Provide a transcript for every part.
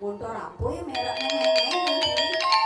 Motor apa ya merek nenek.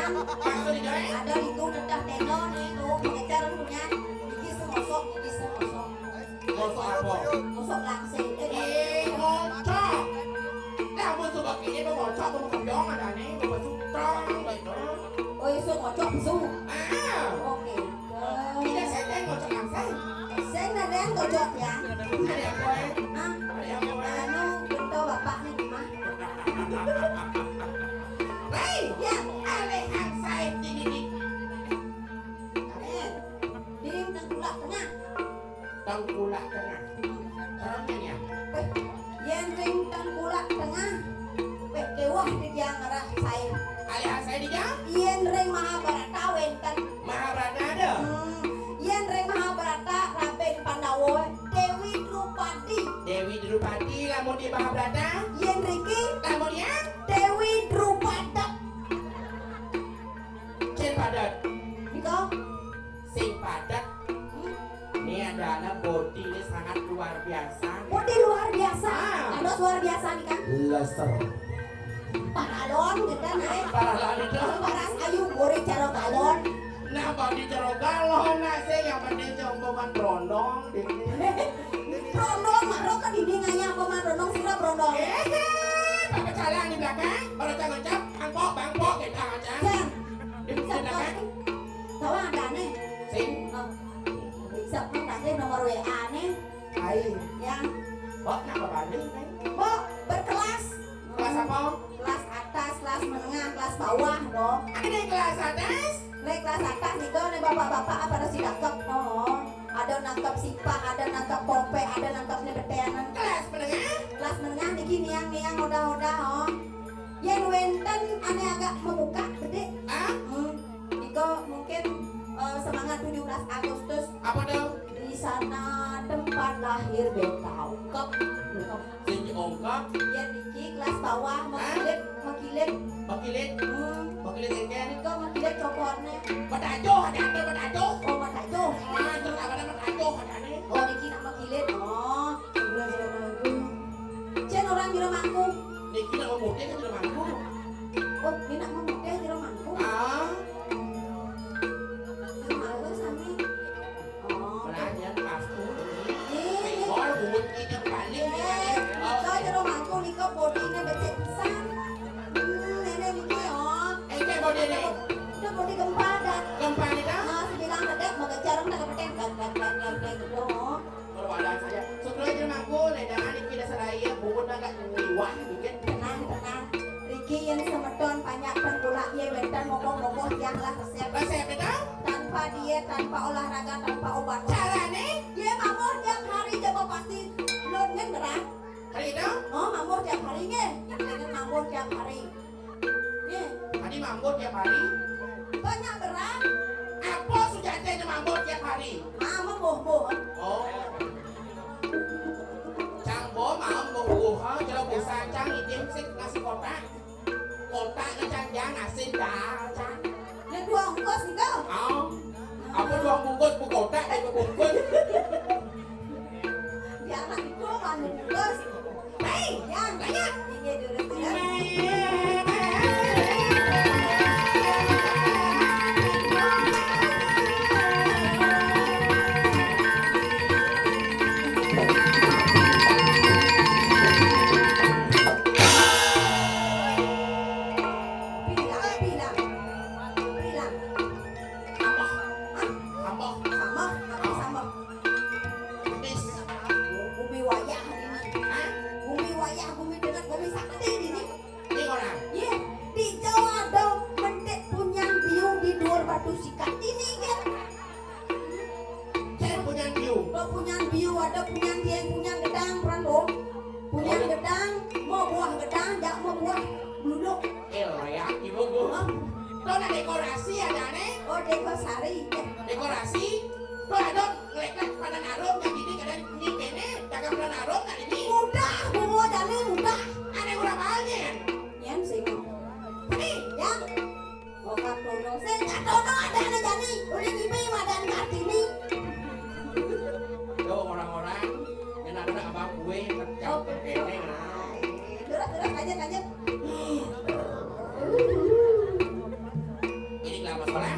Ada itu dekat teno itu pengecar punya gigi semosok Mosok apa? mosok langsing Ngocok. Lah mun suka kene mau ngocok mau kembang ada nih, mau sutrong gitu. oh isu ngocok isu Ah, oke tidak saya ngocok langsung. saya ada yang ngocok ya Ada yang gue. ah Ada yang gue. anu bento bapak nih mah Hei, ya ale hang saya tinggi. dim dan gula tengah Tengkulak tengah. Caranya yen ring dan gula tengah weh kewah di dia ngerah saya ale hang saya dia. yen ring Mahabharata wentan Mahabharata ada. yen ring Mahabharata Raden Pandawa Dewi Drupadi Dewi Drupadi lamun di Mahabharata. yen riki Lamun dia Dewi Drupada Cen padat. Niko Sing padat. Ini adalah body ini sangat luar biasa. bodi luar biasa ada luar biasa nih kan Lester. paralon gitu kan Para lali dong. paras ayu gori caro galon Nah, body jero galon nah saya yang penting jomboman brondong. brondong makro kan ini nganya apa mah brondong sira brondong Pakai calang di belakang, baru cak bangpok gitu aja. jan Di bisa belakang, tahu ada nih sing, bisa nanti nomor WA nih hai, yang bok nama balik, Bo berkelas kelas apa? kelas atas kelas menengah kelas bawah dong Ada kelas atas, naik kelas atas itu nih bapak-bapak apa ada si nangkep oh ada nangkep sipah ada nangkep pope ada nangkep nebeteanan kelas menengah, kelas menengah niki niang udah oh yen wenten ane agak membuka gede ah, Niko mungkin semangat 17 Agustus apa dong? di sana tempat lahir beta ungkep Sing diongkap, yen niki kelas bawah makilit bakilit ikan, Niko makilit cokornya batajo, ada batajo. oh matajo Ah, terus ada batajo, ada nih. oh niki nak makilit oh cen orang jero mangku Niki nama muda kan sudah mampu. oh ini nak memuda jero mangku Ah, malu sami oh belajar pasti. ini Bol buat kita balik. kau jero mangku niko bodinya becek pisan nenek niki oh Kayak bodi nih, itu bodi gempa dah gempa nih kan? nah sebilang kedek mau kejarum tak kepeten gak gitu oh Perwalaan saja. Setelah itu mampu, ledangan ini kita seraya buat agak liwah dikit. tenang Riki yang semeton banyak penggula ye bentan mokoh yang lah resep Resep itu? tanpa diet tanpa olahraga tanpa obat Cara nih? ye mamur tiap hari coba pasti belum ngerah Hari itu? oh mamur tiap hari nge dengan mamur tiap hari ye Tadi mampu tiap hari. banyak berat Apa sujatnya mampu tiap hari? mama boh Oh. Cang bo mau mau ha, kalau busan kotak na jangan asin dah. Yang 2 ongkos nih kau. Apa 2 bungkus kotak itu bungkus. Ya anak itu anu bungkus. Hei, yang banyak. Ini dulu ya. Dekorasi, lo ada ngelek-ngelek pada naruh yang gini kadang ini kene, dagang pada naruh nggak ini? Mudah, mau jadi mudah. Ada berapa halnya? Yan sih mau. Nih, yang. Oh katono, saya katono ada jadi. Udah gini madan kartini. Tuh orang-orang yang ada abang gue yang terjauh terkene. Terus aja. Ini kelapa sekolah.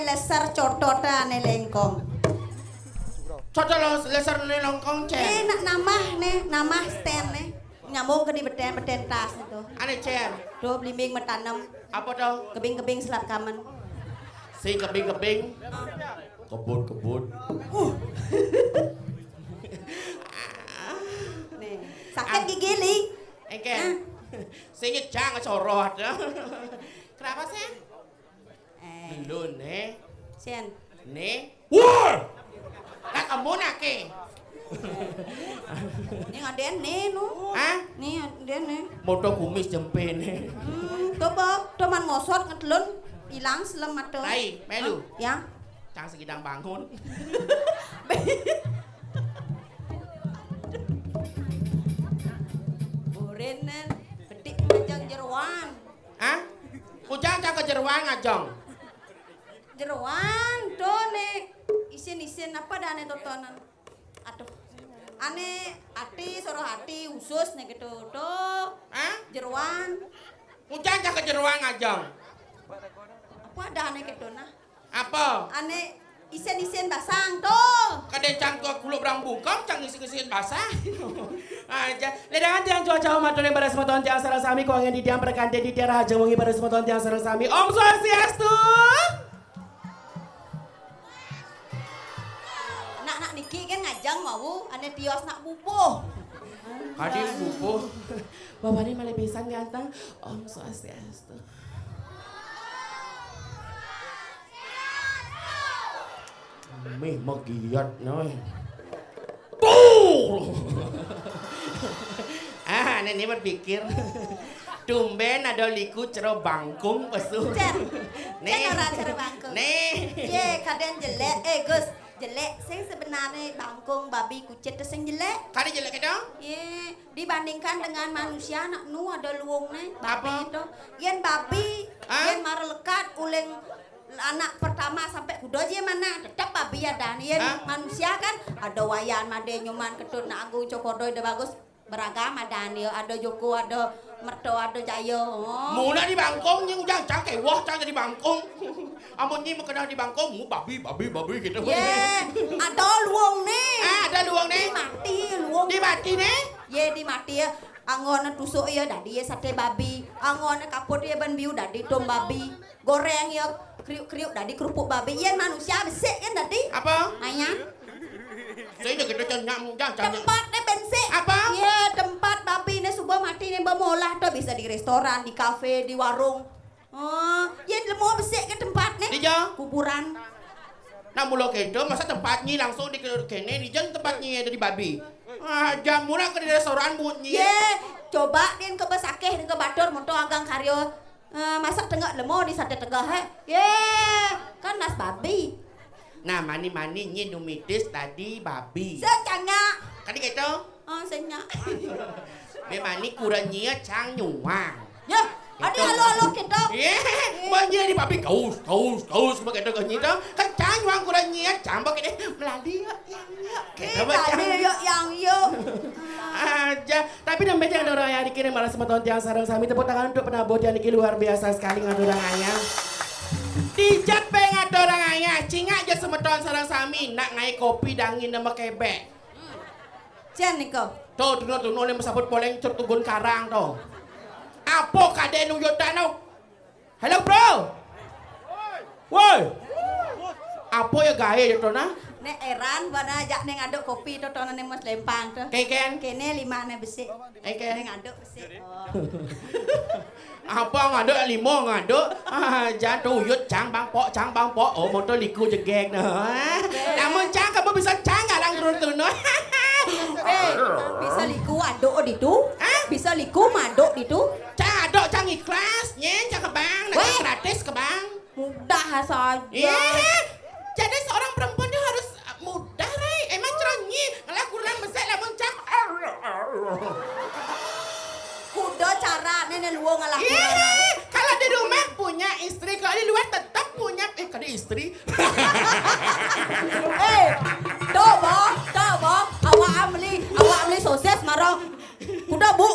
Lesar cotota ane lengkong. Cocok lo lesar nih longkong cen. Nama stand nih. Nyambung ke di beten tas itu. Ane cen. Do blimbing metanam. Apa dong? Kebing selat kaman. Sing kebing. Kebun. Nih, sakit gigi li. Engken. Singit jangan sorot. Kenapa sih? Belum nih. Sen. Nih. Wah. Nak kamu nake. Ini ngaden nih nu. Hah? Nih ngaden nih. Moto kumis jempe nih. Coba, teman ngosot ngetelun hilang selem mata. Rai, melu. Ya. Cang segidang bangun. jeroan ngajong. Jeroan tuh nih isin apa dah ane tontonan. Aduh. Ane hati soro hati usus nih gitu tuh. Jeroan. Hujan cak ke jeroan ngajong. Apa dah ane gitu nah? Apa? Ane isen basang tuh. Kadang cangkok kulo berang bungkam cang isi-isiin basah. Aja, ledangan tiang cuaca umat yang pada semua tahun tiang sarang sami kuangan di tiang perkante di tiara aja wangi pada semua tahun tiang sarang sami. Om Swastiastu. Nak niki kan ngajang mau, ane tios nak bubuh. Kadang bubuh. Bapak ini malah pisan ganteng. Om Swastiastu. Mih magiat noy. Nenek berpikir. Tumben ada liku cero bangkung pesu. Nih, orang cara bangkung. Nih. Ye, kadang jelek, Gus. Jelek, saya sebenarnya bangkung babi kucing itu yang jelek. Kadang jelek itu? Ye, dibandingkan dengan manusia anak nu ada luungnya babi Apa? itu. Yen babi, Hah? yen marlekat uleng anak pertama sampai kudo aja mana tetap babi ya dan yen Hah? manusia kan ada wayan made nyuman ketut nak agung cokodoy udah bagus beragam ada nih ada joko ada merto ada jayo. Mula di bangkong yang ujang cang kewah cang di bangkong. Amun nyi mengenal di bangkong mu babi gitu. Ye, ada luung nih. Ada luang nih. Mati luung. Di mati nih. Ye di mati ya. Angon tusuk ya dadi ya sate babi. Angon kaput ya ban biu dadi tom babi. Goreng ya kriuk-kriuk dadi kerupuk babi. Yen manusia besek kan dadi. Apa? Ayan. Saya kita cenyak ujang cang. Tempatnya bensek. Apa? Ye tempat babi ini subuh mati nih bemolah tuh bisa di restoran, di kafe, di warung. Oh, yen lemo besek ke tempatnya. Di jang. Kuburan. Nah mula gitu masa tempatnya langsung di kene di jang tempatnya ada di babi. Jam murah ke di restoran bunyi. Ye, coba din ke besakeh din ke batur moto agang karyo masak tengah lemo di sate tengah he. Ye, kan nas babi. Nah mani nyi numitis tadi babi. Secanya. Kadi gitu. Oh, senya. Be mani kurangnya cang nyuang. Ya, adi halo kita. Banyak di babi kaus begitu gitu. Kan cang nyuang kurangnya cang begini meladi ya. Kita baca. Yang yuk. Aja, tapi namanya jangan orang yang dikirim malah semua tahun tiang sarang sami tepuk tangan untuk penabut yang diki luar biasa sekali ngadurangannya. Dijat pengat orangnya, cinga aja semua tahun sarang sami nak ngai kopi dangin nama kebek. Cian niko. Tuh, tuh nih mesabut poleng curtugun karang tuh. Apa kade nuyut danau? Hello bro. Woi. Apa ya gaya itu nah? Nek eran pada ajak neng aduk kopi to tonan mas lempang to. Keken. Kene 5 ne besik. Ken. Neng aduk besik. Apa ngaduk limo ngaduk? Jatuh yut cang bang pok. Oh motor liku jegek nah. Namun cang kamu bisa cang ngarang turun no. Bisa liku aduk di tu? Bisa liku maduk di tu? Cang aduk cang ikhlas, nyen cang kebang, nanti gratis kebang. Mudah saja. Jadi seorang perempuan itu harus mudah, Rey. Emang ceronyi, ngelakuran besar lamun cang. Kudo cara nenek luang ngelakuin. Kalau di rumah punya istri, kalau di luar tetap punya kalau istri. Coba, awak amli sosis marong. Kuda bu,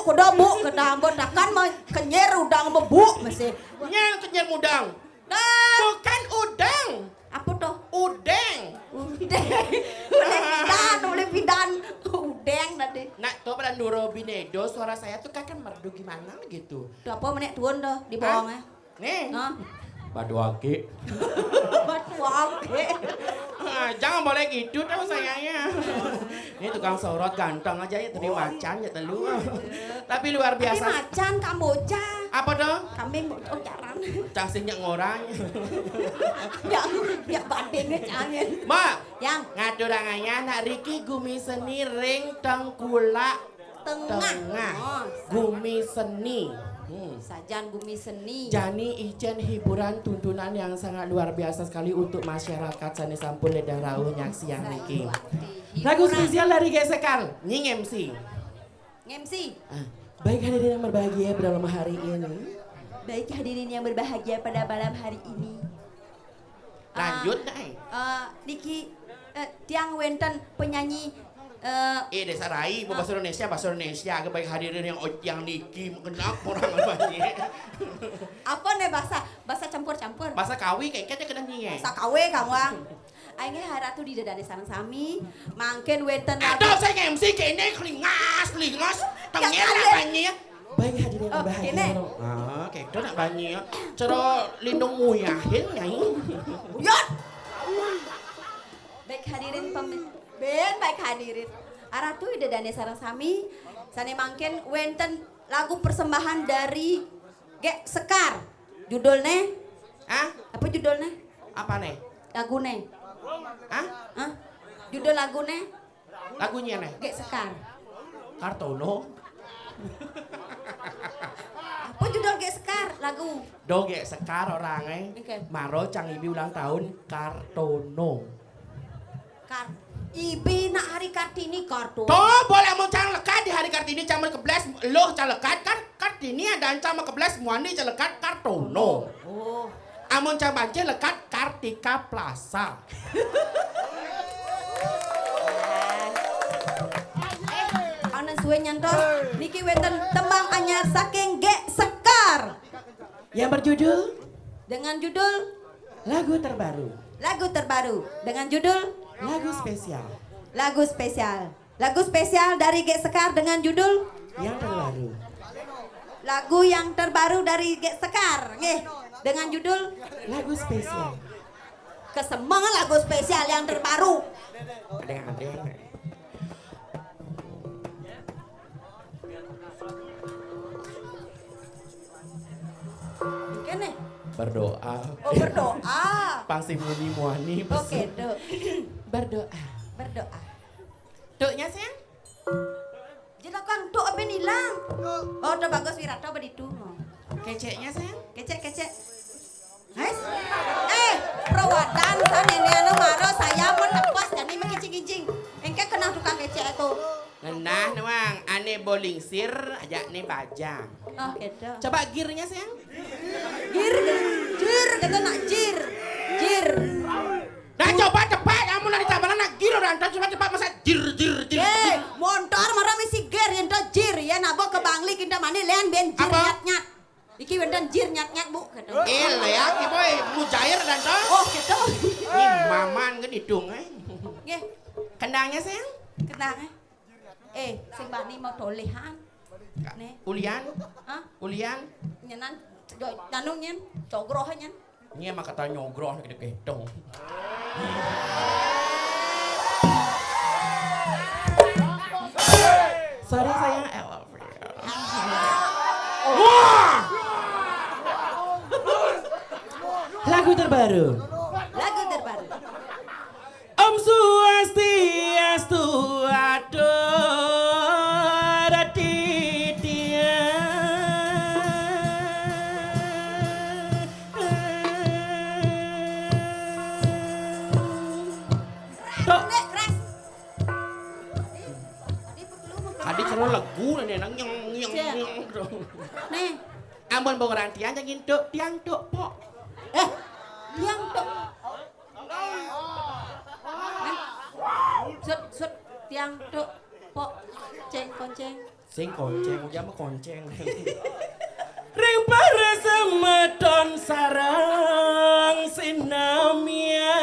kedang bodakan mau kenyer udang bebu masih. Yang kenyal mudang. Dah. Bukan udang. Apa tuh? Udeng. Boleh pidan. Udeng tadi. Nak, tuh pada Nuro Binedo, suara saya tuh kan merdu gimana gitu. Tuh apa menit tuan dah di bawahnya. Nih. Hah? Badu ake. Jangan boleh gitu dong sayangnya. Ini tukang sorot ganteng aja ya, tadi macan ya telu. Tapi luar Tapi biasa. macan kamboja. Apa dong? Kambing bocor jaran. Cangsinya ngorang. Ya bandingnya jangan. Ma, Yang ngadurangannya nak Riki gumi seni ring tengkulak tengah. Oh, Gumi seni. sajan bumi seni. Jani ijen hiburan tuntunan yang sangat luar biasa sekali untuk masyarakat Sani Sampun Ledah Rauh Nyaksi yang Riki. Lagu spesial dari Gesekal, Nying MC. MC. Baik hadirin yang berbahagia pada malam hari ini. Baik hadirin yang berbahagia pada malam hari ini. Lanjut, Nay. Niki tiang wenten penyanyi Desa Rai, bahasa Indonesia, ke baik hadirin yang niki mengenal orang banyak. apa nih bahasa campur-campur. Bahasa kawi kayaknya kena nyiye. Bahasa kawe kamu. Aing haratu di dadane sareng sami, mangken wenten Aduh, saya MC kayaknya kelingas, tengnya nak banyak. Baik hadirin yang Oh, berbahagia. kene. Kayak itu nak banyak. Cara lindung muyahin, Nyai. Yot. Baik hadirin baik hadirin. Aratu di dadane sareng sami, sane mangken wenten lagu persembahan dari Gek Sekar. Judulnya Hah? apa judulnya? Apa nih? Lagune. Hah? Hah? Judul lagune Lagunya nih? Gek Sekar. Kartono. Apa judul Gek Sekar lagu? Doge Sekar orangnya. Oke. Maro Cang Ibi ulang tahun Kartono. Ibi nak hari Kartini Kartu. Toh boleh mau Cang lekat di hari Kartini Cang kebelas loh Cang lekat kan Kartini ada Cang kebelas muani Cang lekat Kartono. Oh. Amun Cang banci lekat Kartika Plaza. Anan suwe nyantos niki wenten tembang anyar saking Gek Sekar Yang berjudul dengan judul lagu terbaru. lagu terbaru dengan judul Lagu spesial. Lagu spesial dari Gek Sekar dengan judul Yang terbaru. lagu yang terbaru dari Gek Sekar. Nggih, dengan judul Lagu spesial. Kesemangat lagu spesial yang terbaru. Ada. Kene. Berdoa. Oh, berdoa. Pangsi muni muani. Oke, Dok. Berdoa. Berdoa. Tuknya sayang? Jelakan tuh apa hilang? Oh, udah bagus Wirata beditu. Keceknya sayang? Kecek. Guys. Perawatan san ini anu maro saya mau lepas jadi mengicing-icing. Engke kena tukang kecek itu. Nah, Nawang, ane bowling sir, ajak nih bajang. Oh, gitu. Coba gearnya sayang. Jir, kata nak jir. Nah, coba cepat, kamu nanti tabaran nak gear orang, coba cepat masa jir. Motor marah misi gear yang jir ya nabo ke Bangli kita mani len ben jir Apa? nyat. Iki wendan jir nyat Bu gitu. Ya, boy, mujair dan toh. Oh, gitu. Ini maman kan hidung Nggih, Kendangnya sayang? kenang. Sing bani mau tolehan. Nih. Ulian? Hah? Ulian? Nyenan nanu nyen, cogroh nyen. Ini emang kata nyogroh gitu ketong. Sorry sayang. Wah! Lagu terbaru. Lagu terbaru. Om Swastiastu adora titia. Tok. Nek, res. Tadi cara lagu nih nang nyeng. Nih, Amun bang orang tiang tiang tuk pok. yang tuh. Sut tiang tuh pok konceng. Sing konceng, udah mah konceng. Ring para semeton sarang sinamia.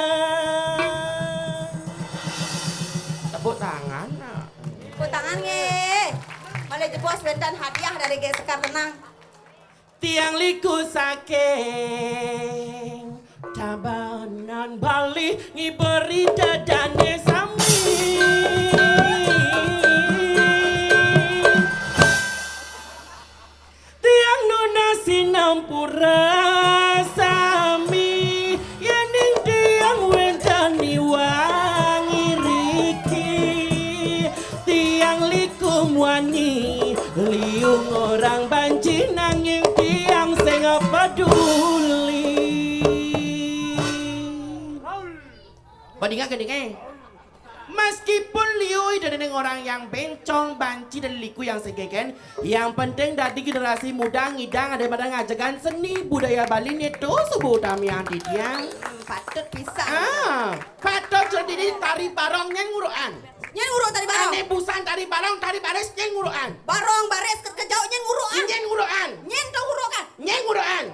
Tepuk tangan. Tepuk tangan nge. Malah jebos bentan hadiah dari Gek Sekar tenang. Tiang liku saking tabanan Bali ngiberi dadane sami. Tiang nuna sinampura sami yening tiang wendani wangi riki. Tiang liku muani liung orang banci nanging tiang sing peduli. Bandingnya. Meskipun liu itu dengan orang yang bencong, banci dan liku yang segegen. Yang penting dari generasi muda ngidang ada pada ngajakan seni budaya Bali itu sebut yang ditiang. Patut pisah. Patut jadi ini tari barongnya nguruan. Nyen nguruk tadi barong. Ane busan tari barong, tari baris nyen nguruan. Barong baris kejauh nyen nguruk. Nyen nguruan. Nyen tau nguruk kan? Nyen nguruan.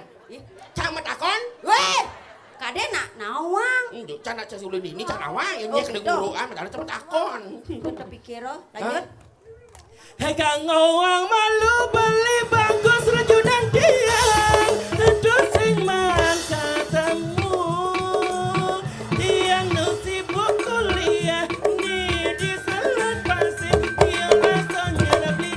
Cang matakon. Weh, kade nak nawang. Cang nak casulun ini cang nawang. Ini kena nguruan, macam cang matakon. Kau terpikir oh, lanjut. Hei kang ngawang malu beli bagus rajunan tiang. Itu sing man katamu. Tiang nu sibuk kuliah. Ni di salat pasir. Tiang rasanya dah beli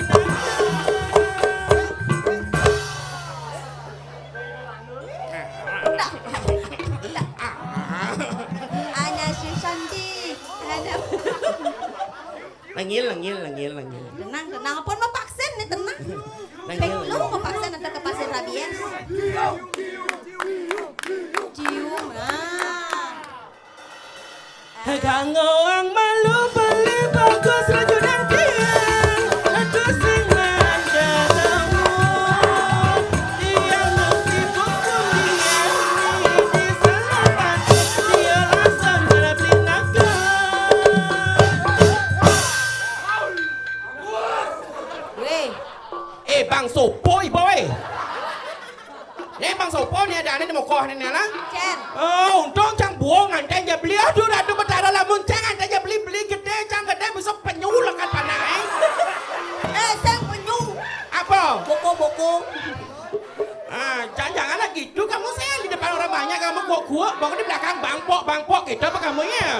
Ana Susanti. Ana. Langil. Tenang. Apa mau vaksin nih tenang. Lu mau vaksin atau ke pasir rabies? Cium. Hei kang ngawang malu beli bagus rajunan tiang. Itu sing man katamu. Tiang nu sibuk kuliah. Ni di salat pasir. Tiang rasanya dah beli naga. Weh, Bang Sopo boy. Bang Sopo ni ada ni mau kau ni lah. Chen. Oh, untung cang buang antai je beli. Aduh, betara lamun cang antai je beli gede, cang gede bisa penyul kan panai. Sang penyu. Apa? Boko. Jangan gitu kamu saya di depan orang banyak kamu gua bawa di belakang bangpok gitu apa kamu ya?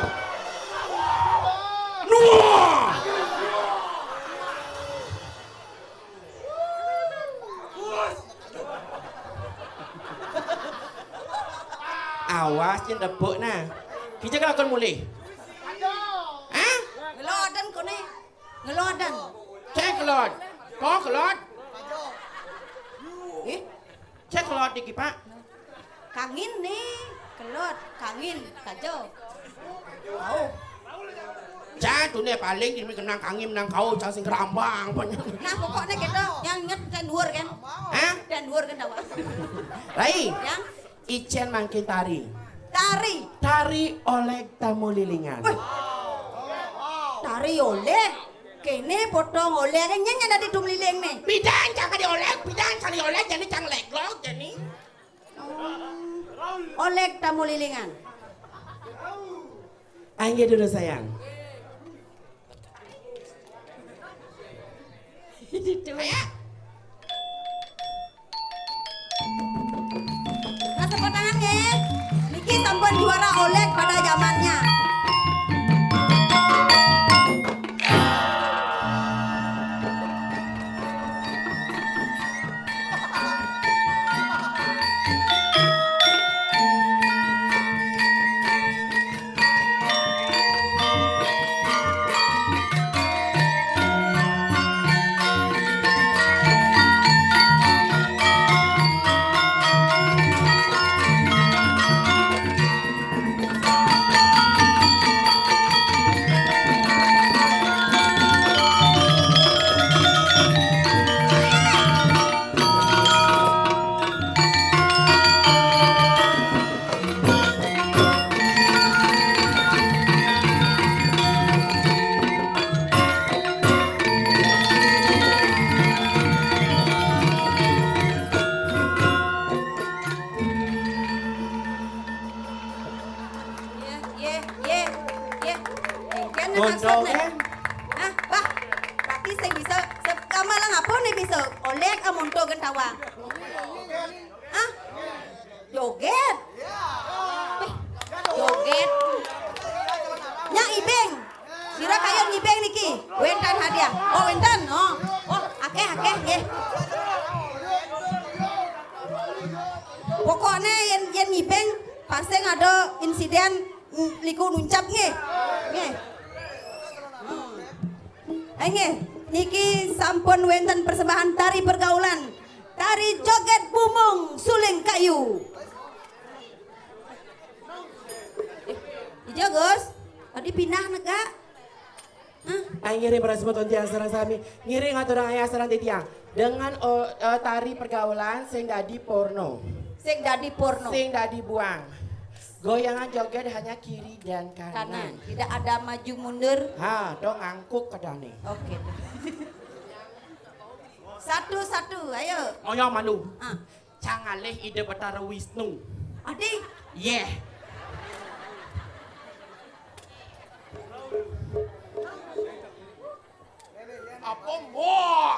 Nuh. Awas jangan debuk nah. Kita kan akan mulai. Ngelodan kau ni. Ngelodan. Cek kelot. Kau kelot. Cek kelot dikit pak. Kangin nih. Kelot. Kangin. Kajo. Tahu. Cak tu ni paling ini kenang kangin menang kau cang sing kerambang. Nah pokoknya gitu. Yang inget dan luar kan. Dan luar kan tahu. Rai. Yang Ichen makin tari. tari oleh tamu lilingan. Tari oleh. Kene potong oleh kan nyanyi ada di liling nih. Bidang jangan cari oleh jadi cang leglok jadi. Oleh tamu lilingan. Angge dulu sayang. Nah tepuk tangannya. Niki sampun juara oleh pada zamannya. Gondol kan? Ah, bah. Berarti saya bisa kamalang apa nih bisa oleh amonto kan tawang. Ah? Joget. Wih, joget. Nya ibeng. Sira kayon ibeng niki. Wentan hadiah. Oh, wentan. Oh, akeh nggih. Pokoknya yang ibeng pasti ada insiden liku nuncap nggih. Nggih. Nggih, niki sampun wenten persembahan tari pergaulan. Tari joget bumung suling kayu. Ijo Gus, tadi pindah nega. Aing ngiring para semeton tiang sareng sami. Ngiring aturang ayah sareng titiang. Dengan tari pergaulan sing dadi porno. Sing dadi porno. Sing dadi buang. Goyangan joget hanya kiri dan Kanan. kanan. Tidak ada maju mundur. Ha, dong angkuk kedane. Oke. Satu-satu, ayo. Oh ya malu. Ah. Cangaleh ide Betara Wisnu. Adik, Yeah. Apa mbok?